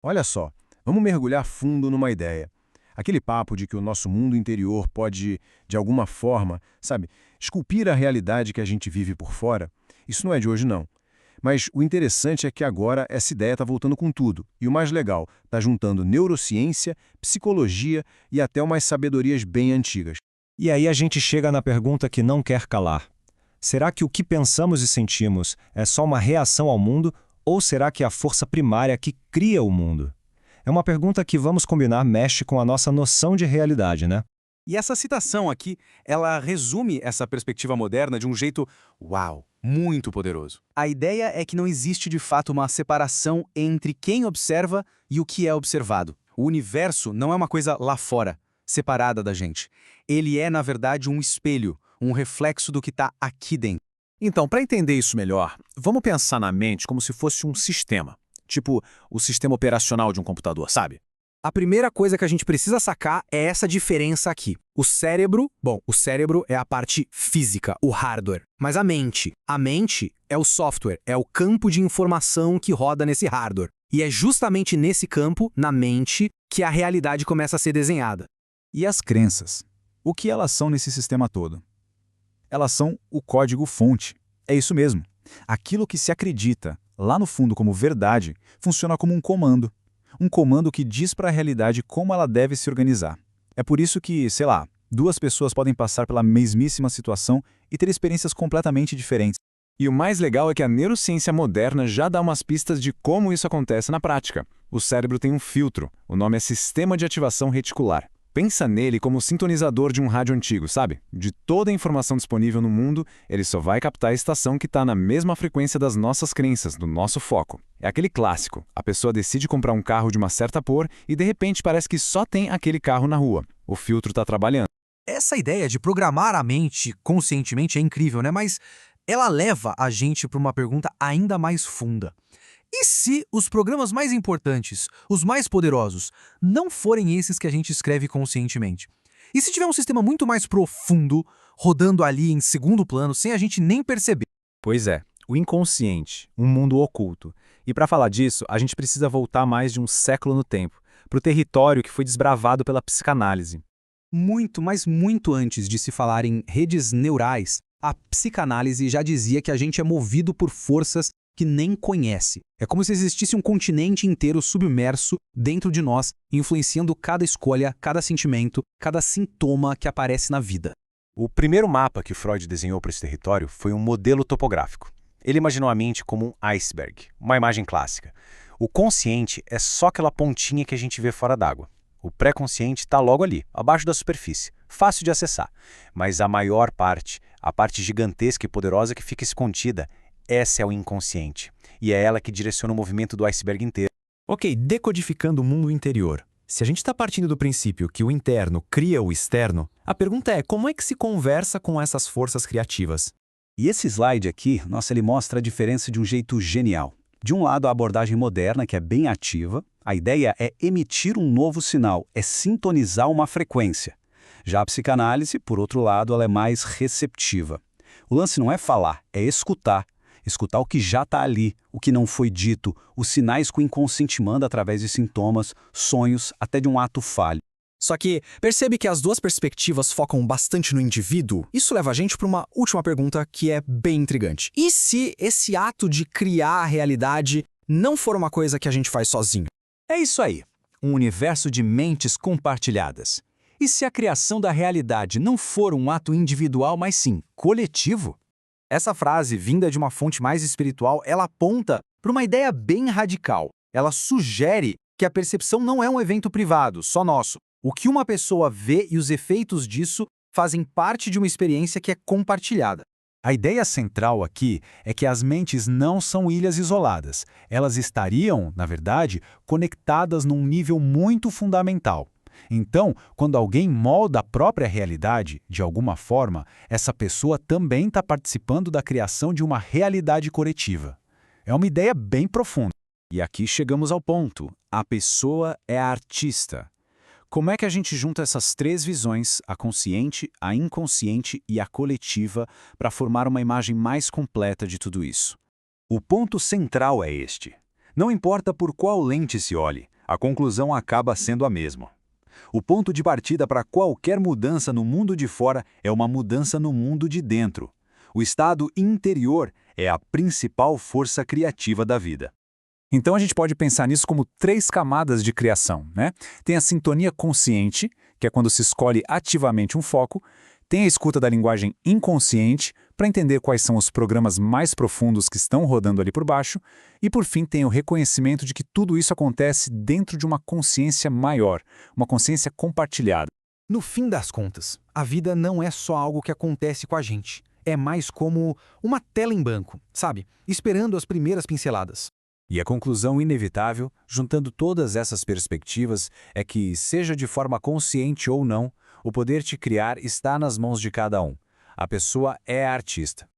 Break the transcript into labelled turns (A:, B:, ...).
A: Olha só, vamos mergulhar fundo numa ideia. Aquele papo de que o nosso mundo interior pode, de alguma forma, sabe, esculpir a realidade que a gente vive por fora, isso não é de hoje não. Mas o interessante é que agora essa ideia está voltando com tudo. E o mais legal, está juntando neurociência, psicologia e até umas sabedorias bem antigas.
B: E aí a gente chega na pergunta que não quer calar. Será que o que pensamos e sentimos é só uma reação ao mundo ou será que é a força primária que cria o mundo? É uma pergunta que, vamos combinar, mexe com a nossa noção de realidade, né?
C: E essa citação aqui, ela resume essa perspectiva moderna de um jeito, uau, muito poderoso. A ideia é que não existe de fato uma separação entre quem observa e o que é observado. O universo não é uma coisa lá fora, separada da gente. Ele é, na verdade, um espelho, um reflexo do que está aqui dentro.
D: Então, para entender isso melhor, vamos pensar na mente como se fosse um sistema. Tipo o sistema operacional de um computador, sabe?
E: A primeira coisa que a gente precisa sacar é essa diferença aqui. O cérebro é a parte física, o hardware. Mas a mente é o software, é o campo de informação que roda nesse hardware. E é justamente nesse campo, na mente, que a realidade começa a ser desenhada.
F: E as crenças? O que elas são nesse sistema todo? Elas são o código-fonte. É isso mesmo. Aquilo que se acredita, lá no fundo como verdade, funciona como um comando. Um comando que diz para a realidade como ela deve se organizar. É por isso que, sei lá, duas pessoas podem passar pela mesmíssima situação e ter experiências completamente diferentes.
D: E o mais legal é que a neurociência moderna já dá umas pistas de como isso acontece na prática. O cérebro tem um filtro, o nome é Sistema de Ativação Reticular. Pensa nele como o sintonizador de um rádio antigo, sabe? De toda a informação disponível no mundo, ele só vai captar a estação que está na mesma frequência das nossas crenças, do nosso foco. É aquele clássico. A pessoa decide comprar um carro de uma certa cor e de repente parece que só tem aquele carro na rua. O filtro está trabalhando.
E: Essa ideia de programar a mente conscientemente é incrível, né? Mas ela leva a gente para uma pergunta ainda mais funda. E se os programas mais importantes, os mais poderosos, não forem esses que a gente escreve conscientemente? E se tiver um sistema muito mais profundo, rodando ali em segundo plano, sem a gente nem perceber?
F: Pois é, o inconsciente, um mundo oculto. E para falar disso, a gente precisa voltar mais de um século no tempo, para o território que foi desbravado pela psicanálise.
E: Muito, mas muito antes de se falar em redes neurais, a psicanálise já dizia que a gente é movido por forças que nem conhece. É como se existisse um continente inteiro submerso dentro de nós, influenciando cada escolha, cada sentimento, cada sintoma que aparece na vida.
B: O primeiro mapa que Freud desenhou para esse território foi um modelo topográfico. Ele imaginou a mente como um iceberg, uma imagem clássica. O consciente é só aquela pontinha que a gente vê fora d'água. O pré-consciente está logo ali, abaixo da superfície, fácil de acessar. Mas a maior parte, a parte gigantesca e poderosa que fica escondida, essa é o inconsciente. E é ela que direciona o movimento do iceberg inteiro.
D: Ok, decodificando o mundo interior. Se a gente está partindo do princípio que o interno cria o externo, a pergunta é como é que se conversa com essas forças criativas?
G: E esse slide aqui, nossa, ele mostra a diferença de um jeito genial. De um lado, a abordagem moderna, que é bem ativa. A ideia é emitir um novo sinal, é sintonizar uma frequência. Já a psicanálise, por outro lado, ela é mais receptiva. O lance não é falar, é escutar. Escutar o que já está ali, o que não foi dito, os sinais que o inconsciente manda através de sintomas, sonhos, até de um ato falho.
E: Só que percebe que as duas perspectivas focam bastante no indivíduo? Isso leva a gente para uma última pergunta que é bem intrigante. E se esse ato de criar a realidade não for uma coisa que a gente faz sozinho?
G: É isso aí, um universo de mentes compartilhadas. E se a criação da realidade não for um ato individual, mas sim coletivo?
E: Essa frase, vinda de uma fonte mais espiritual, ela aponta para uma ideia bem radical. Ela sugere que a percepção não é um evento privado, só nosso. O que uma pessoa vê e os efeitos disso fazem parte de uma experiência que é compartilhada.
F: A ideia central aqui é que as mentes não são ilhas isoladas. Elas estariam, na verdade, conectadas num nível muito fundamental. Então, quando alguém molda a própria realidade, de alguma forma, essa pessoa também está participando da criação de uma realidade coletiva. É uma ideia bem profunda.
D: E aqui chegamos ao ponto. A pessoa é a artista. Como é que a gente junta essas três visões, a consciente, a inconsciente e a coletiva, para formar uma imagem mais completa de tudo isso?
G: O ponto central é este.
H: Não importa por qual lente se olhe, a conclusão acaba sendo a mesma. O ponto de partida para qualquer mudança no mundo de fora é uma mudança no mundo de dentro. O estado interior é a principal força criativa da vida.
F: Então a gente pode pensar nisso como 3 camadas de criação, né? Tem a sintonia consciente, que é quando se escolhe ativamente um foco, tem a escuta da linguagem inconsciente, para entender quais são os programas mais profundos que estão rodando ali por baixo, e por fim tem o reconhecimento de que tudo isso acontece dentro de uma consciência maior, uma consciência compartilhada.
E: No fim das contas, a vida não é só algo que acontece com a gente. É mais como uma tela em branco, sabe? Esperando as primeiras pinceladas.
G: E a conclusão inevitável, juntando todas essas perspectivas, é que, seja de forma consciente ou não, o poder de criar está nas mãos de cada um. A pessoa é a artista.